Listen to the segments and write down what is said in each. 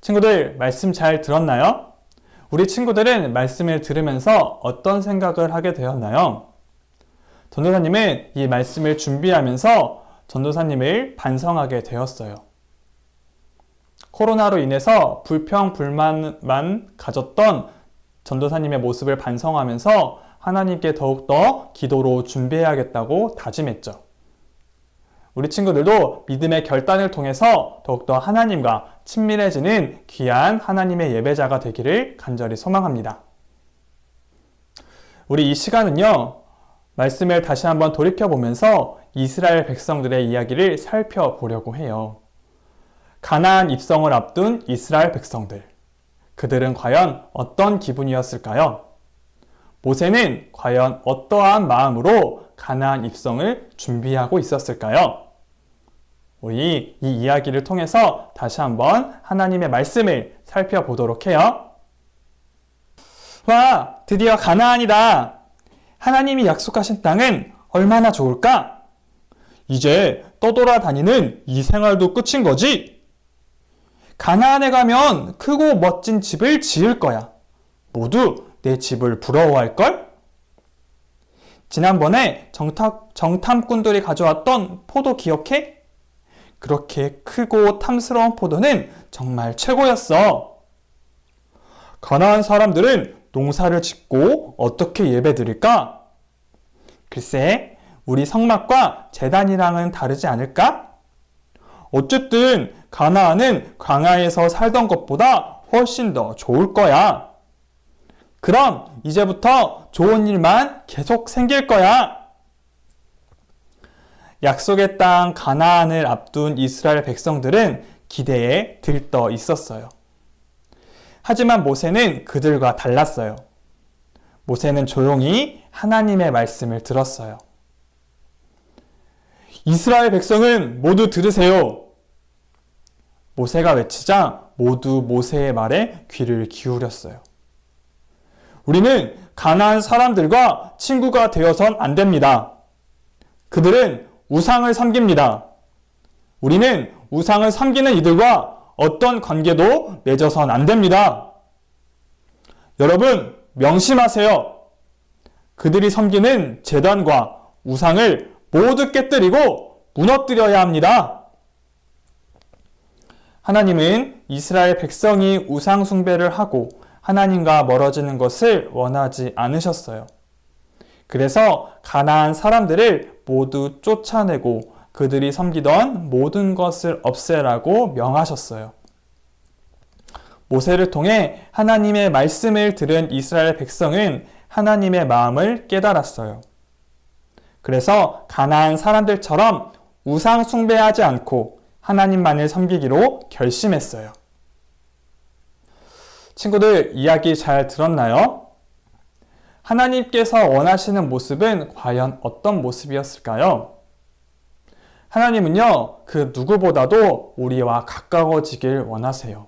친구들, 말씀 잘 들었나요? 우리 친구들은 말씀을 들으면서 어떤 생각을 하게 되었나요? 전도사님은 이 말씀을 준비하면서 전도사님을 반성하게 되었어요. 코로나로 인해서 불평, 불만만 가졌던 전도사님의 모습을 반성하면서 하나님께 더욱더 기도로 준비해야겠다고 다짐했죠. 우리 친구들도 믿음의 결단을 통해서 더욱더 하나님과 친밀해지는 귀한 하나님의 예배자가 되기를 간절히 소망합니다. 우리 이 시간은요, 말씀을 다시 한번 돌이켜보면서 이스라엘 백성들의 이야기를 살펴보려고 해요. 가나안 입성을 앞둔 이스라엘 백성들. 그들은 과연 어떤 기분이었을까요? 모세는 과연 어떠한 마음으로 가나안 입성을 준비하고 있었을까요? 우리 이 이야기를 통해서 다시 한번 하나님의 말씀을 살펴보도록 해요. 와, 드디어 가나안이다. 하나님이 약속하신 땅은 얼마나 좋을까? 이제 떠돌아다니는 이 생활도 끝인 거지? 가나안에 가면 크고 멋진 집을 지을 거야. 모두 내 집을 부러워할걸? 지난번에 정탐꾼들이 가져왔던 포도 기억해? 그렇게 크고 탐스러운 포도는 정말 최고였어. 가나안 사람들은 농사를 짓고 어떻게 예배드릴까? 글쎄, 우리 성막과 제단이랑은 다르지 않을까? 어쨌든 가나안은 광야에서 살던 것보다 훨씬 더 좋을 거야. 그럼 이제부터 좋은 일만 계속 생길 거야. 약속의 땅 가나안을 앞둔 이스라엘 백성들은 기대에 들떠 있었어요. 하지만 모세는 그들과 달랐어요. 모세는 조용히 하나님의 말씀을 들었어요. 이스라엘 백성은 모두 들으세요. 모세가 외치자 모두 모세의 말에 귀를 기울였어요. 우리는 가나안 사람들과 친구가 되어선 안 됩니다. 그들은 우상을 섬깁니다. 우리는 우상을 섬기는 이들과 어떤 관계도 맺어선 안 됩니다. 여러분, 명심하세요. 그들이 섬기는 제단과 우상을 모두 깨뜨리고 무너뜨려야 합니다. 하나님은 이스라엘 백성이 우상 숭배를 하고 하나님과 멀어지는 것을 원하지 않으셨어요. 그래서 가나안 사람들을 모두 쫓아내고 그들이 섬기던 모든 것을 없애라고 명하셨어요. 모세를 통해 하나님의 말씀을 들은 이스라엘 백성은 하나님의 마음을 깨달았어요. 그래서 가나안 사람들처럼 우상 숭배하지 않고 하나님만을 섬기기로 결심했어요. 친구들, 이야기 잘 들었나요? 하나님께서 원하시는 모습은 과연 어떤 모습이었을까요? 하나님은요, 그 누구보다도 우리와 가까워지길 원하세요.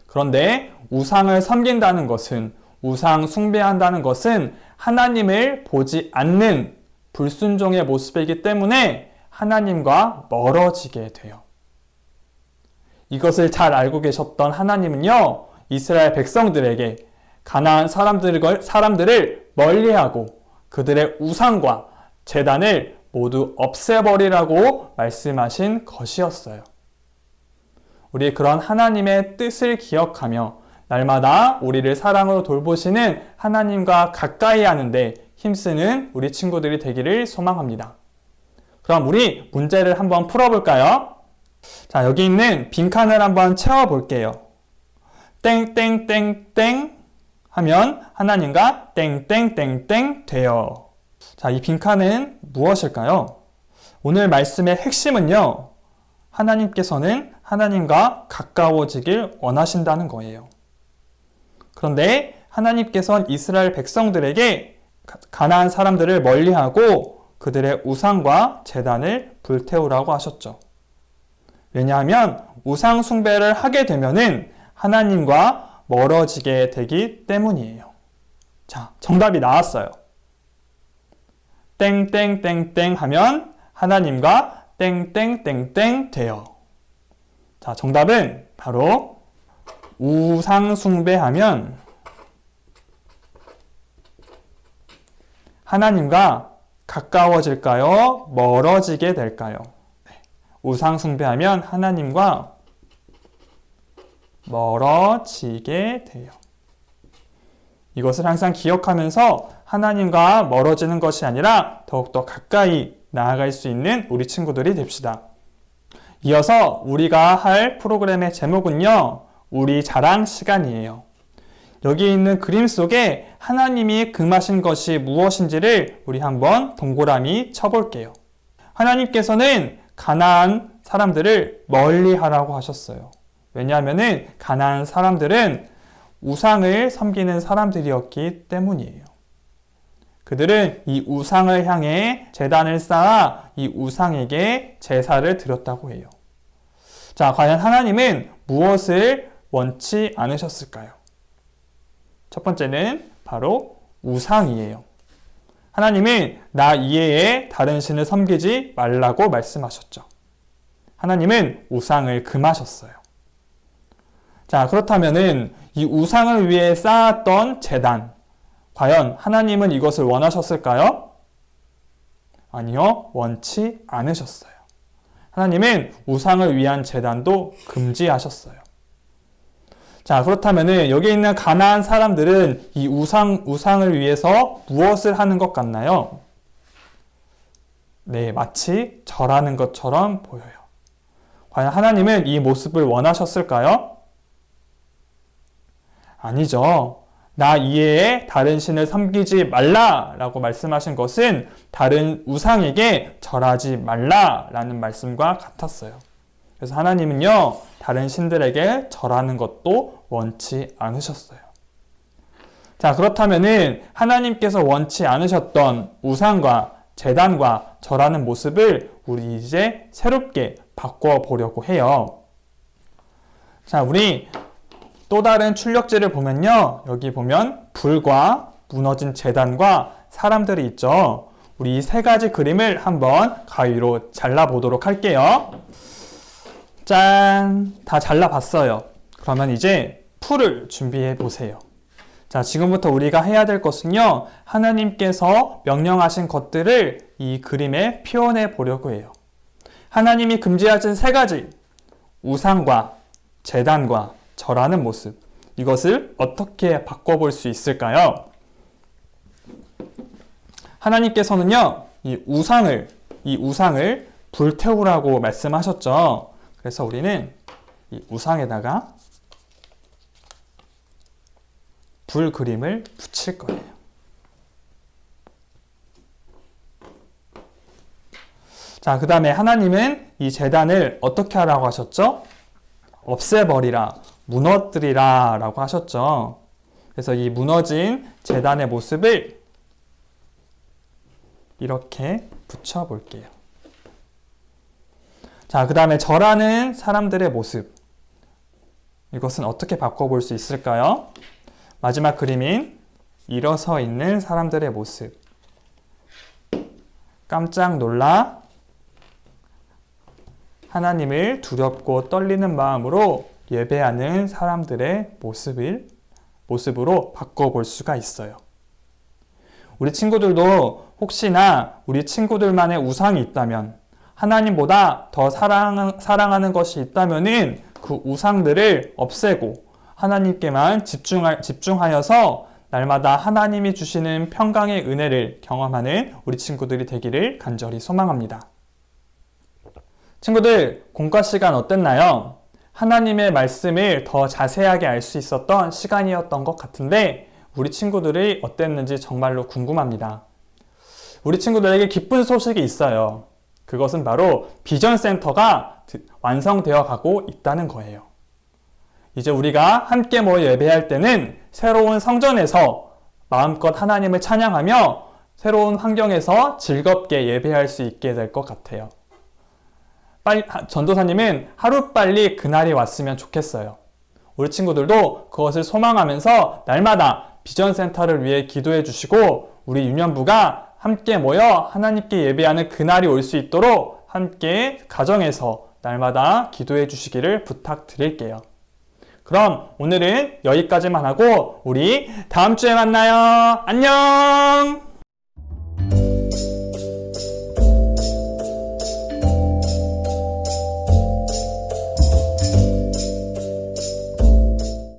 그런데 우상을 섬긴다는 것은, 우상 숭배한다는 것은 하나님을 보지 않는 불순종의 모습이기 때문에 하나님과 멀어지게 돼요. 이것을 잘 알고 계셨던 하나님은요, 이스라엘 백성들에게 가나안 사람들을 멀리하고 그들의 우상과 제단을 모두 없애버리라고 말씀하신 것이었어요. 우리 그런 하나님의 뜻을 기억하며 날마다 우리를 사랑으로 돌보시는 하나님과 가까이 하는데 힘쓰는 우리 친구들이 되기를 소망합니다. 그럼 우리 문제를 한번 풀어볼까요? 자, 여기 있는 빈칸을 한번 채워볼게요. 땡땡땡땡 하면 하나님과 땡땡땡땡 돼요. 자, 이 빈칸은 무엇일까요? 오늘 말씀의 핵심은요, 하나님께서는 하나님과 가까워지길 원하신다는 거예요. 그런데 하나님께서는 이스라엘 백성들에게 가나안 사람들을 멀리하고 그들의 우상과 제단을 불태우라고 하셨죠. 왜냐하면 우상 숭배를 하게 되면은 하나님과 멀어지게 되기 때문이에요. 자, 정답이 나왔어요. 땡땡땡땡 하면 하나님과 땡땡땡땡 돼요. 자, 정답은 바로 우상 숭배하면 하나님과 가까워질까요? 멀어지게 될까요? 우상 숭배하면 하나님과 멀어지게 돼요. 이것을 항상 기억하면서 하나님과 멀어지는 것이 아니라 더욱더 가까이 나아갈 수 있는 우리 친구들이 됩시다. 이어서 우리가 할 프로그램의 제목은요, 우리 자랑 시간이에요. 여기 있는 그림 속에 하나님이 금하신 것이 무엇인지를 우리 한번 동그라미 쳐볼게요. 하나님께서는 가나안 사람들을 멀리 하라고 하셨어요. 왜냐하면 가나안 사람들은 우상을 섬기는 사람들이었기 때문이에요. 그들은 이 우상을 향해 제단을 쌓아 이 우상에게 제사를 드렸다고 해요. 자, 과연 하나님은 무엇을 원치 않으셨을까요? 첫 번째는 바로 우상이에요. 하나님은 나 이외에 다른 신을 섬기지 말라고 말씀하셨죠. 하나님은 우상을 금하셨어요. 자, 그렇다면은 이 우상을 위해 쌓았던 제단, 과연 하나님은 이것을 원하셨을까요? 아니요, 원치 않으셨어요. 하나님은 우상을 위한 제단도 금지하셨어요. 자, 그렇다면은 여기 있는 가나안 사람들은 이 우상을 위해서 무엇을 하는 것 같나요? 네, 마치 절하는 것처럼 보여요. 과연 하나님은 이 모습을 원하셨을까요? 아니죠. 나 이외에 다른 신을 섬기지 말라라고 말씀하신 것은 다른 우상에게 절하지 말라라는 말씀과 같았어요. 그래서 하나님은요, 다른 신들에게 절하는 것도 원치 않으셨어요. 자, 그렇다면은 하나님께서 원치 않으셨던 우상과 제단과 절하는 모습을 우리 이제 새롭게 바꿔보려고 해요. 자, 우리 또 다른 출력지를 보면요, 여기 보면 불과 무너진 제단과 사람들이 있죠. 우리 이 세 가지 그림을 한번 가위로 잘라보도록 할게요. 짠! 다 잘라봤어요. 그러면 이제 풀을 준비해 보세요. 자, 지금부터 우리가 해야 될 것은요, 하나님께서 명령하신 것들을 이 그림에 표현해 보려고 해요. 하나님이 금지하신 세 가지, 우상과 제단과 절하는 모습, 이것을 어떻게 바꿔볼 수 있을까요? 하나님께서는요, 이 우상을 불태우라고 말씀하셨죠. 그래서 우리는 이 우상에다가 불 그림을 붙일 거예요. 자, 그 다음에 하나님은 이 제단을 어떻게 하라고 하셨죠? 없애버리라, 무너뜨리라 라고 하셨죠. 그래서 이 무너진 제단의 모습을 이렇게 붙여볼게요. 자, 그 다음에 절하는 사람들의 모습, 이것은 어떻게 바꿔볼 수 있을까요? 마지막 그림인 일어서 있는 사람들의 모습, 깜짝 놀라 하나님을 두렵고 떨리는 마음으로 예배하는 사람들의 모습으로 바꿔볼 수가 있어요. 우리 친구들도 혹시나 우리 친구들만의 우상이 있다면, 하나님보다 더 사랑하는 것이 있다면은 그 우상들을 없애고 하나님께만 집중하여서 날마다 하나님이 주시는 평강의 은혜를 경험하는 우리 친구들이 되기를 간절히 소망합니다. 친구들, 공과 시간 어땠나요? 하나님의 말씀을 더 자세하게 알 수 있었던 시간이었던 것 같은데 우리 친구들이 어땠는지 정말로 궁금합니다. 우리 친구들에게 기쁜 소식이 있어요. 그것은 바로 비전센터가 완성되어 가고 있다는 거예요. 이제 우리가 함께 모여 예배할 때는 새로운 성전에서 마음껏 하나님을 찬양하며 새로운 환경에서 즐겁게 예배할 수 있게 될 것 같아요. 전도사님은 하루빨리 그날이 왔으면 좋겠어요. 우리 친구들도 그것을 소망하면서 날마다 비전센터를 위해 기도해 주시고 우리 유년부가 함께 모여 하나님께 예배하는 그날이 올 수 있도록 함께 가정에서 날마다 기도해 주시기를 부탁드릴게요. 그럼 오늘은 여기까지만 하고 우리 다음 주에 만나요. 안녕!